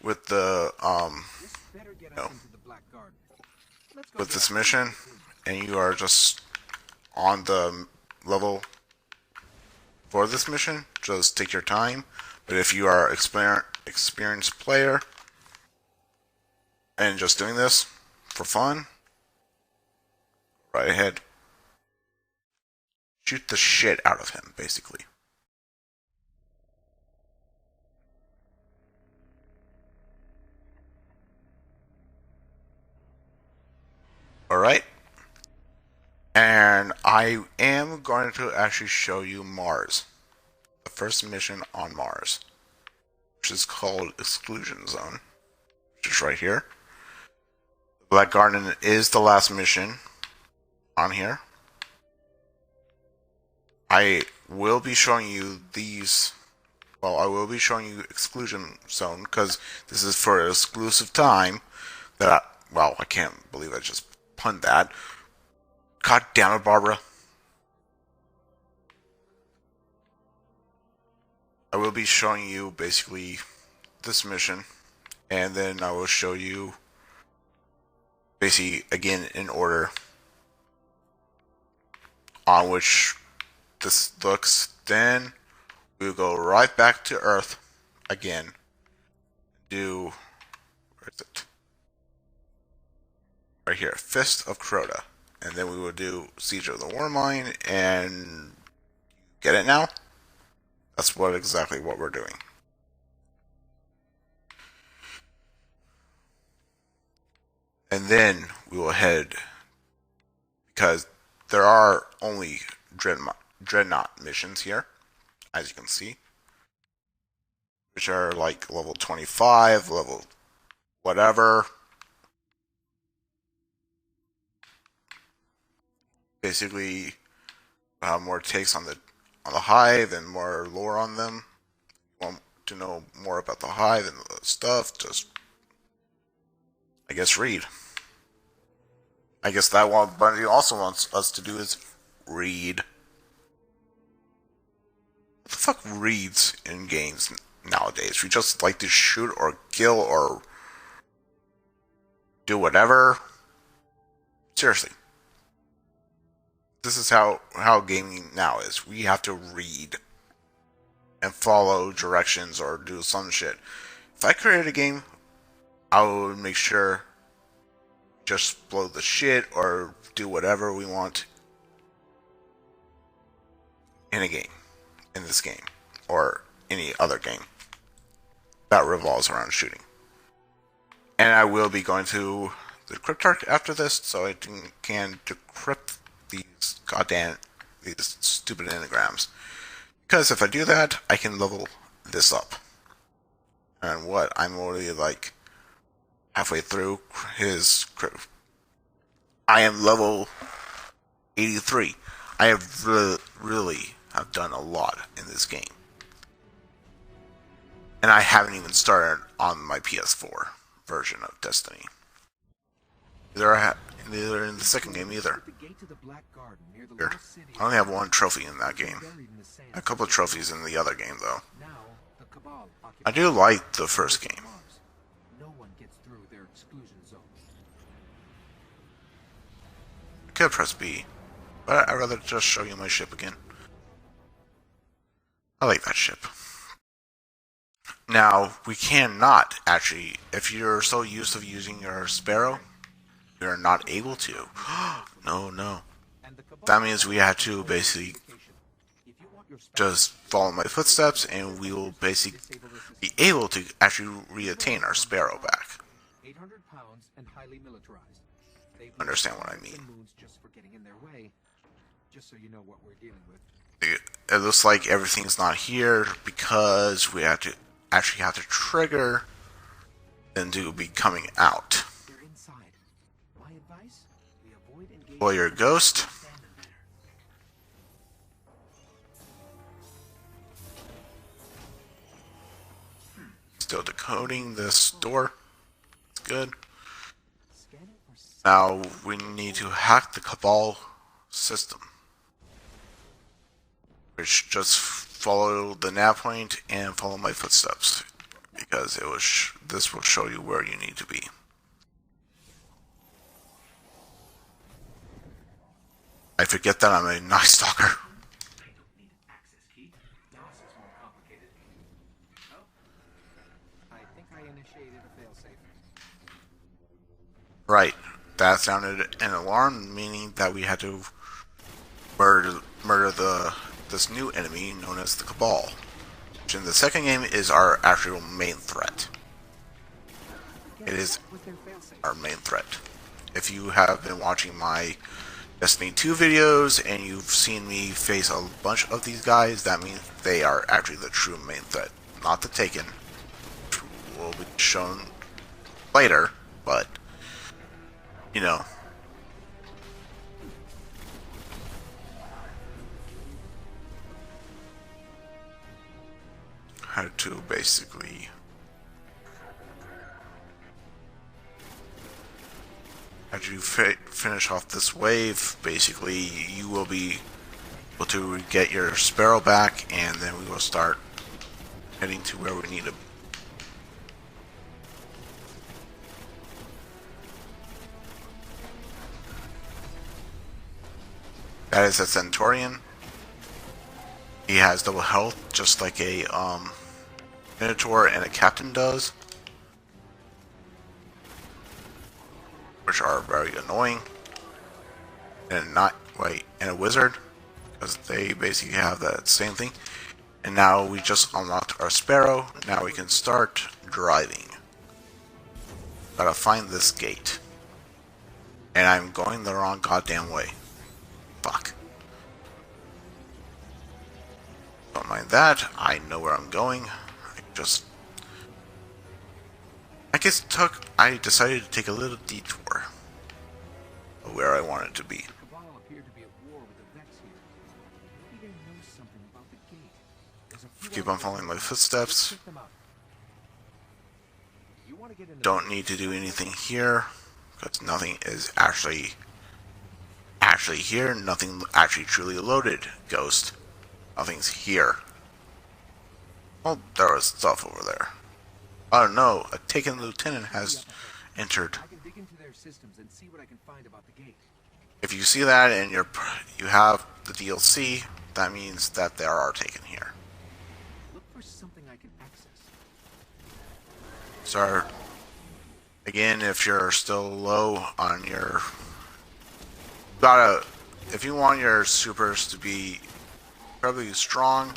This better get us No. into the Black Garden. Let's go with get this our mission, and you are just on the level for this mission. Just take your time. But if you are experienced player and just doing this for fun, right ahead. Shoot the shit out of him, basically. Alright? And I am going to actually show you Mars. The first mission on Mars. Which is called Exclusion Zone. Which is right here. The Black Garden is the last mission on here. I will be showing you these. Well, I will be showing you Exclusion Zone because this is for an exclusive time. I can't believe I just punned that. God damn it, Barbara. I will be showing you basically this mission, and then I will show you basically again in order on which this looks. Then we'll go right back to Earth again. Do where is it? Right here, Fist of Crota, and then we will do Siege of the Warmine. And get it now? That's exactly what we're doing. And then we will head, because there are only Dreadnought missions here, as you can see, which are like level 25, level whatever. Basically, more takes on the Hive and more lore on them. If you want to know more about the Hive and the stuff, just I guess read. I guess that what Bungie also wants us to do is read. What the fuck reads in games nowadays? We just like to shoot or kill or do whatever. Seriously. This is how gaming now is. We have to read and follow directions or do some shit. If I created a game, I would make sure just blow the shit or do whatever we want in a game, in this game, or any other game that revolves around shooting. And I will be going to the Cryptarch after this, so I can decrypt these stupid anagrams. Because if I do that, I can level this up. And what? I'm already like halfway through his. I am level 83. I have really have done a lot in this game. And I haven't even started on my PS4 version of Destiny. Neither in the second game either. Weird. I only have one trophy in that game. A couple of trophies in the other game, though. I do like the first game. No one gets through their exclusion zone. I could press B, but I'd rather just show you my ship again. I like that ship. Now, we cannot actually, if you're so used to using your Sparrow, you're not able to. No. That means we have to basically just follow my footsteps, and we will basically be able to actually reattain our Sparrow back. 800 pounds and highly militarized. Understand what I mean? Just for getting in their way. Just so you know what we're dealing with. It looks like everything's not here because we have to actually have to trigger them to be coming out. They're inside. My advice? We avoid engaging. Well, your ghost. Still decoding this door. It's good. Now we need to hack the Cabal system, which just follow the nav point and follow my footsteps, because it was this will show you where you need to be. I forget that I'm a Night Stalker. I don't need an access key. DOS is more complicated. Oh. I think I initiated a failsafe. Right. That sounded an alarm, meaning that we had to murder this new enemy known as the Cabal, which in the second game is our actual main threat. It is our main threat. If you have been watching my Destiny 2 videos and you've seen me face a bunch of these guys, that means they are actually the true main threat, not the Taken, which will be shown later, but you know. How to basically after you finish off this wave, basically you will be able to get your Sparrow back, and then we will start heading to where we need to. That is a Centaurian. He has double health, just like a Minotaur and a Captain does, which are very annoying. And and a Wizard, because they basically have that same thing. And now we just unlocked our Sparrow. Now we can start driving. Gotta find this gate, and I'm going the wrong goddamn way. Fuck. Don't mind that. I know where I'm going. I decided to take a little detour of where I wanted to be. Cabal appear to be at war with the Vex here. Maybe they know something about the gate. There's a few Keep on following my footsteps. Check them out. You want to get into Don't need to do anything here, because nothing is actually here. Nothing actually truly loaded, Ghost. Nothing's here. Oh, there was stuff over there. Oh no, a Taken Lieutenant has entered. I can dig into their systems and see what I can find about the gate. If you see that and you have the DLC, that means that there are Taken here. Look for something I can access. So, again, if you're still low on your... If you want your supers to be incredibly strong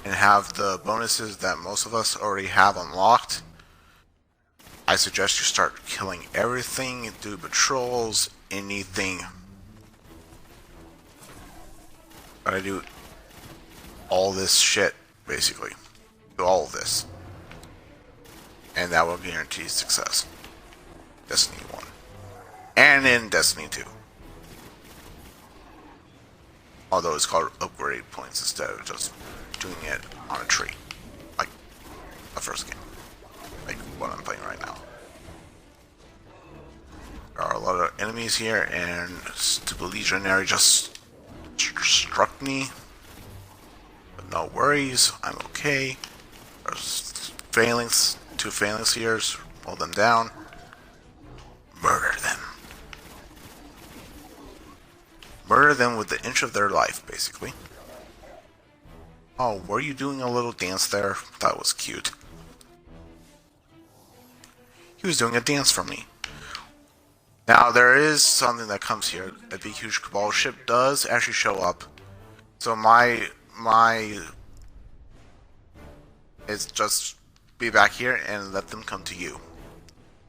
and have the bonuses that most of us already have unlocked, I suggest you start killing everything, do patrols, anything. Gotta do all this shit, basically. Do all of this. And that will guarantee success. Destiny 1. And in Destiny 2. Although it's called upgrade points instead of just doing it on a tree. Like the first game. Like what I'm playing right now. There are a lot of enemies here, and stupid legionary just struck me. But no worries, I'm okay. There's two phalanxers, hold them down. Murder them. Murder them with the inch of their life, basically. Oh, were you doing a little dance there? That was cute. He was doing a dance for me. Now, there is something that comes here. A big, huge Cabal ship does actually show up. So my is just be back here and let them come to you.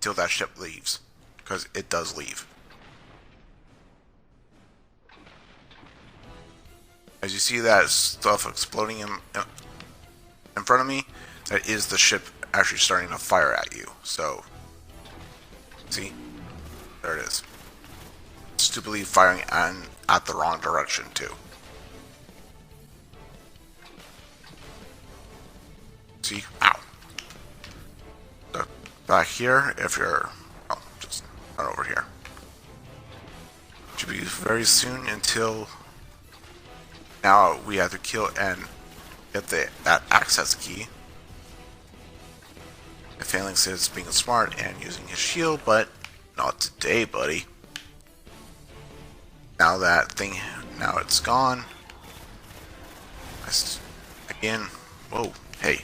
Till that ship leaves. Because it does leave. As you see that stuff exploding in front of me, that is the ship actually starting to fire at you. So, see? There it is. Stupidly firing at the wrong direction, too. See? Ow. So, back here, if you're... Oh, just run over here. Should be very soon until... Now we have to kill and get that access key. The Phalanx is being smart and using his shield, but not today, buddy. Now now it's gone. Again, whoa, hey.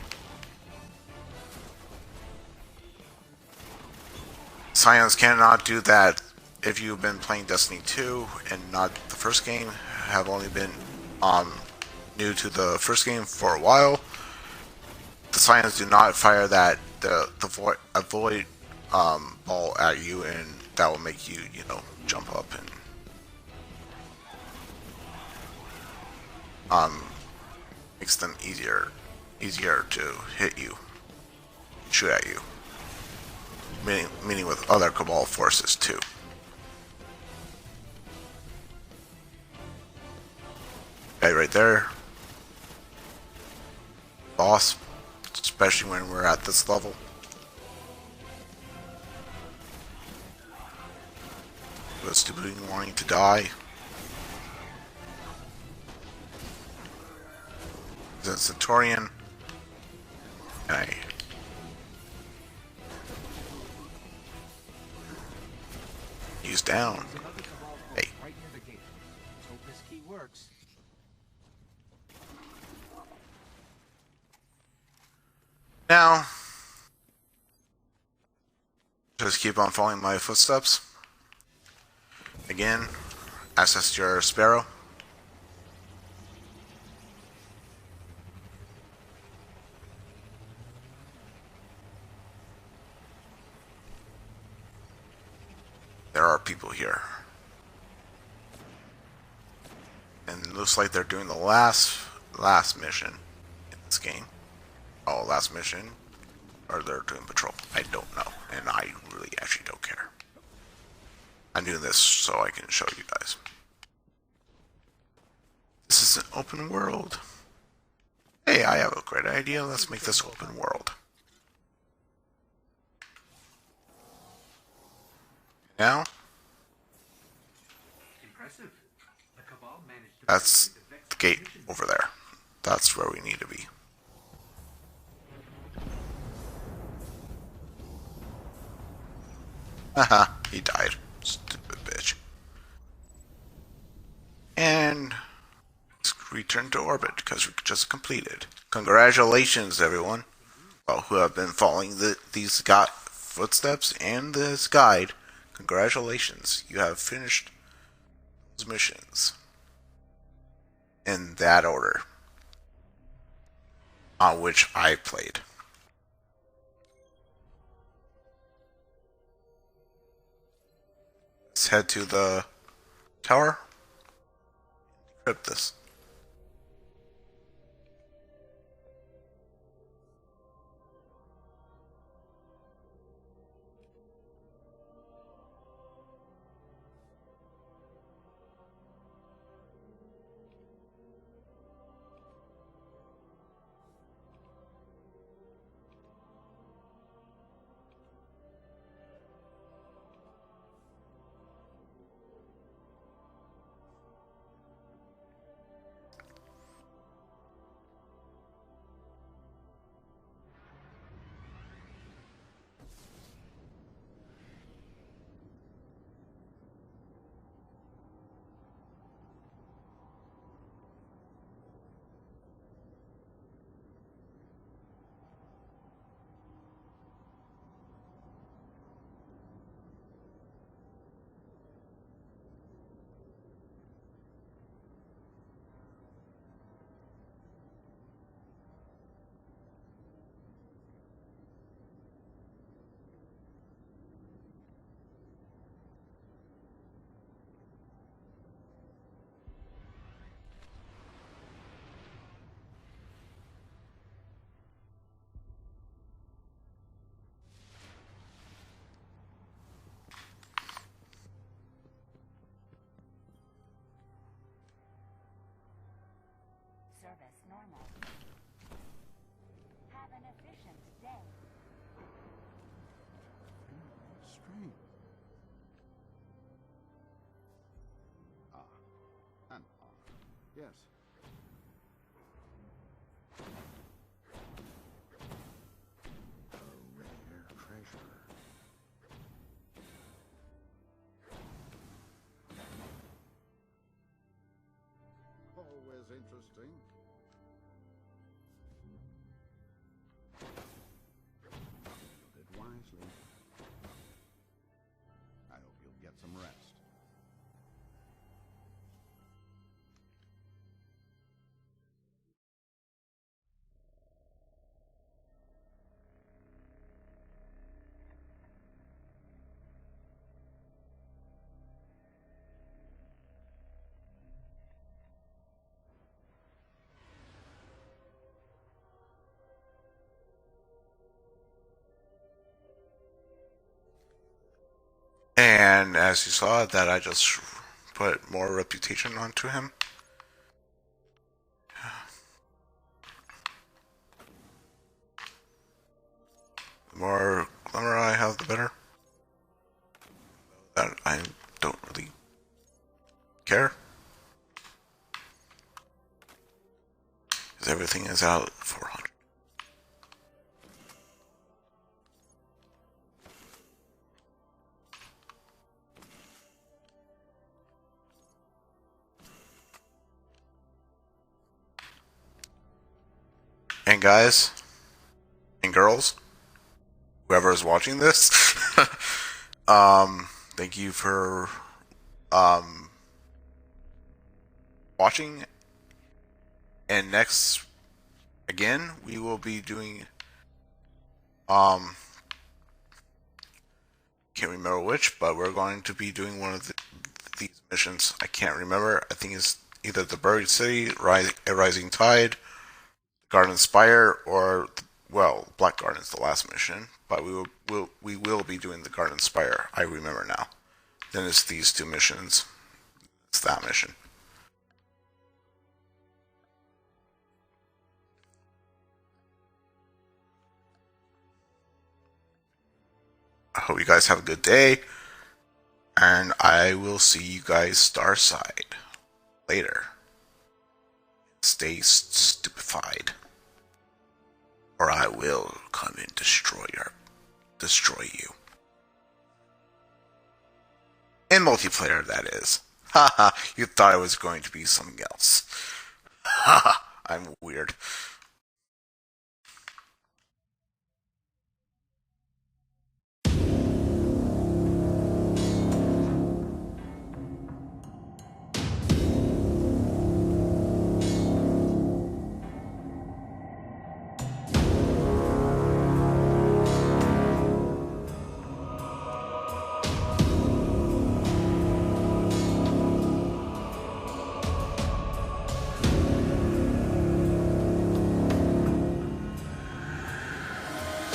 Scions cannot do that if you've been playing Destiny 2 and not the first game, have only been new to the first game for a while. The Scions do not fire the void ball at you, and that will make you, jump up and makes them easier to hit you, shoot at you. Meaning with other Cabal forces too. Okay, right there. Boss. Especially when we're at this level. But stupidly wanting to die. The Centaurian. Okay. He's down. Hey. Right near the gate. Let's hope this key works. Now, just keep on following my footsteps. Again, access your Sparrow. There are people here. And it looks like they're doing the last mission in this game. Oh, last mission. Or they're doing patrol. I don't know. And I really actually don't care. I'm doing this so I can show you guys. This is an open world. Hey, I have a great idea. Let's make this open world. Now, Impressive. The Cabal managed to that's the gate over there. That's where we need to be. Haha, he died. Stupid bitch. And let's return to orbit because we just completed. Congratulations, everyone. Well, who have been following these footsteps and this guide. Congratulations, you have finished those missions in that order on which I played. Let's head to the tower and decrypt this. normal. Have an efficient day. Strange. And yes. A rare treasure. Always interesting. You did wisely. I hope you'll get some rest. And as you saw, that I just put more reputation onto him. The more glamour I have, the better. That I don't really care. Because everything is out 400. And guys, and girls, whoever is watching this, thank you for watching. And next, again, we will be doing can't remember which, but we're going to be doing one of these missions. I can't remember. I think it's either the Buried City, A Rising Tide, Garden Spire, or well, Black Garden's the last mission. But we will be doing the Garden Spire. I remember now. Then it's these two missions. It's that mission. I hope you guys have a good day, and I will see you guys Starside later. Stay stupefied, or I will come and destroy you. In multiplayer, that is. Haha, you thought it was going to be something else. Haha, I'm weird.